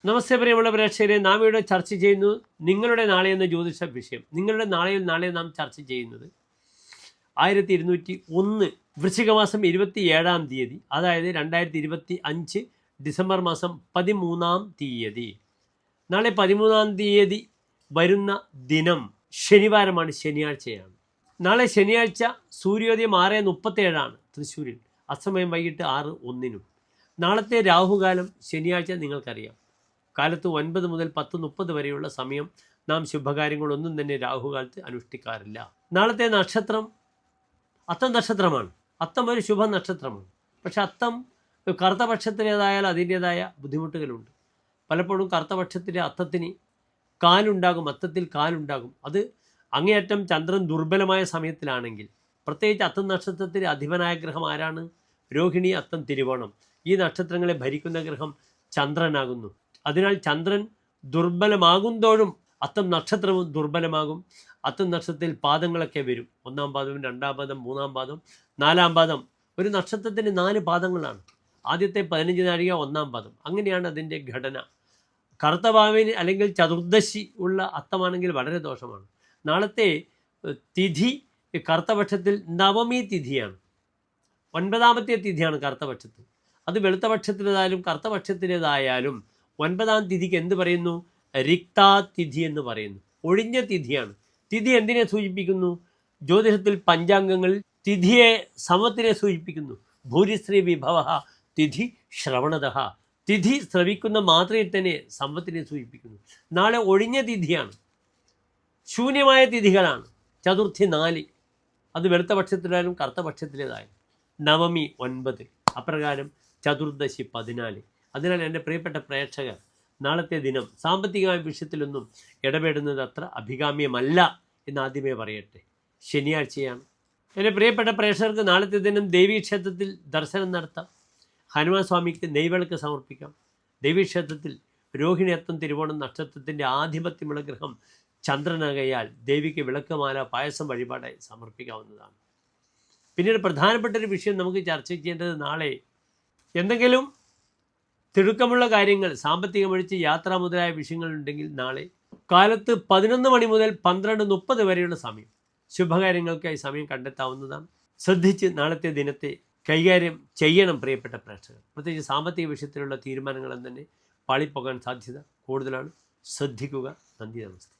നമസ്തേ പ്രിയമുള്ള പ്രേക്ഷകരെ, നാം ഇവിടെ ചർച്ച ചെയ്യുന്നു നിങ്ങളുടെ നാളെ എന്ന ജ്യോതിഷ വിഷയം. നിങ്ങളുടെ നാളെ നാം ചർച്ച ചെയ്യുന്നത് 1201 വൃശ്ചിക മാസം 27-ാം തീയതി, അതായത് 2025 ഡിസംബർ മാസം 13-ാം തീയതി. നാളെ 13-ാം തീയതി വരുന്ന ദിനം ശനിവാരമാണ്, ശനിയാഴ്ചയാണ്. നാളെ ശനിയാഴ്ച സൂര്യോദയം 6:37 തൃശ്ശൂരിൽ, അസ്തമയം വൈകിട്ട് 6:01. നാളത്തെ രാഹുകാലം ശനിയാഴ്ച നിങ്ങൾക്കറിയാം. കാലത്ത് 9 മുതൽ 10:30 വരെയുള്ള സമയം നാം ശുഭകാര്യങ്ങളൊന്നും തന്നെ രാഹുകാലത്ത് അനുഷ്ഠിക്കാറില്ല. നാളത്തെ നക്ഷത്രം അത്തം നക്ഷത്രമാണ്. അത്തം ഒരു ശുഭ നക്ഷത്രമാണ്. പക്ഷെ അത്തം കറുത്ത പക്ഷത്തിലേതായാൽ അതിൻ്റേതായ ബുദ്ധിമുട്ടുകളുണ്ട്. പലപ്പോഴും കറുത്ത പക്ഷത്തിലെ അത്തത്തിന് കാലുണ്ടാകും, അത്തത്തിൽ കാലുണ്ടാകും. അത് അങ്ങേയറ്റം ചന്ദ്രൻ ദുർബലമായ സമയത്തിലാണെങ്കിൽ, പ്രത്യേകിച്ച് അത്തം നക്ഷത്രത്തിലെ അധിപനായ ഗ്രഹം ആരാണ്? രോഹിണി, അത്തം, തിരുവോണം. ഈ നക്ഷത്രങ്ങളെ ഭരിക്കുന്ന ഗ്രഹം ചന്ദ്രനാകുന്നു. അതിനാൽ ചന്ദ്രൻ ദുർബലമാകുന്തോറും അത്തം നക്ഷത്രവും ദുർബലമാകും. അത്തം നക്ഷത്രത്തിൽ പാദങ്ങളൊക്കെ വരും. 1-ാം പാദം, 2-ാം പാദം, 3-ാം പാദം, 4-ാം പാദം. ഒരു നക്ഷത്രത്തിന് 4 പാദങ്ങളാണ്. ആദ്യത്തെ 15 നാഴിക 1-ാം പാദം. അങ്ങനെയാണ് അതിൻ്റെ ഘടന. കറുത്ത ഭാവിന് അല്ലെങ്കിൽ ചതുർദശി ഉള്ള അത്തമാണെങ്കിൽ വളരെ ദോഷമാണ്. നാളത്തെ തിഥി കറുത്തപക്ഷത്തിൽ നവമി തിഥിയാണ്. 9ാമത്തെ തിഥിയാണ് കറുത്തപക്ഷത്തിൽ. അത് വെളുത്തപക്ഷത്തിലേതായാലും കറുത്തപക്ഷത്തിലേതായാലും 9ാം തിഥിക്ക് എന്ത് പറയുന്നു? റിക്താ തിഥി എന്ന് പറയുന്നു. ഒഴിഞ്ഞ തിഥിയാണ്. തിഥി എന്തിനെ സൂചിപ്പിക്കുന്നു? ജ്യോതിഷത്തിൽ പഞ്ചാംഗങ്ങളിൽ തിഥിയെ സമത്തിനെ സൂചിപ്പിക്കുന്നു. ഭൂരിശ്രീ വിഭവ തിഥി ശ്രവണത. തിഥി ശ്രവിക്കുന്ന മാത്രയിൽ തന്നെ സമ്പത്തിനെ സൂചിപ്പിക്കുന്നു. നാളെ ഒഴിഞ്ഞ തിഥിയാണ്, ശൂന്യമായ തിഥികളാണ്. ചതുർത്ഥി 4, അത് വെളുത്തപക്ഷത്തിലായാലും കറുത്തപക്ഷത്തിലേതായാലും. നവമി 9, അപ്രകാരം ചതുർദശി 14. അതിനാൽ എൻ്റെ പ്രിയപ്പെട്ട പ്രേക്ഷകർ, നാളത്തെ ദിനം സാമ്പത്തികമായ വിഷയത്തിലൊന്നും ഇടപെടുന്നത് അത്ര അഭികാമ്യമല്ല എന്ന് ആദ്യമേ പറയട്ടെ. ശനിയാഴ്ചയാണ്. എൻ്റെ പ്രിയപ്പെട്ട പ്രേക്ഷകർക്ക് നാളത്തെ ദിനം ദേവീക്ഷേത്രത്തിൽ ദർശനം നടത്താം. ഹനുമാൻ സ്വാമിക്ക് നെയ്വിളക്ക് സമർപ്പിക്കാം. ദേവീക്ഷേത്രത്തിൽ രോഹിണി, അത്തം, തിരുവോണം നക്ഷത്രത്തിൻ്റെ ആധിപത്യമുള്ള ഗ്രഹം ചന്ദ്രനാകയാൽ ദേവിക്ക് വിളക്കുമാല, പായസം വഴിപാടായി സമർപ്പിക്കാവുന്നതാണ്. പിന്നീട് പ്രധാനപ്പെട്ടൊരു വിഷയം നമുക്ക് ചർച്ച ചെയ്യേണ്ടത്, നാളെ എന്തെങ്കിലും തിടുക്കമുള്ള കാര്യങ്ങൾ, സാമ്പത്തികമൊഴിച്ച് യാത്ര മുതലായ വിഷയങ്ങളുണ്ടെങ്കിൽ നാളെ കാലത്ത് 11 മണി മുതൽ 12:30 വരെയുള്ള സമയം ശുഭകാര്യങ്ങൾക്കായി സമയം കണ്ടെത്താവുന്നതാണ്. ശ്രദ്ധിച്ച് നാളത്തെ ദിനത്തെ കൈകാര്യം ചെയ്യണം പ്രിയപ്പെട്ട പ്രേക്ഷകർ. പ്രത്യേകിച്ച് സാമ്പത്തിക വിഷയത്തിലുള്ള തീരുമാനങ്ങളും തന്നെ പാളിപ്പോകാൻ സാധ്യത കൂടുതലാണ്. ശ്രദ്ധിക്കുക. നന്ദി, നമസ്തേ.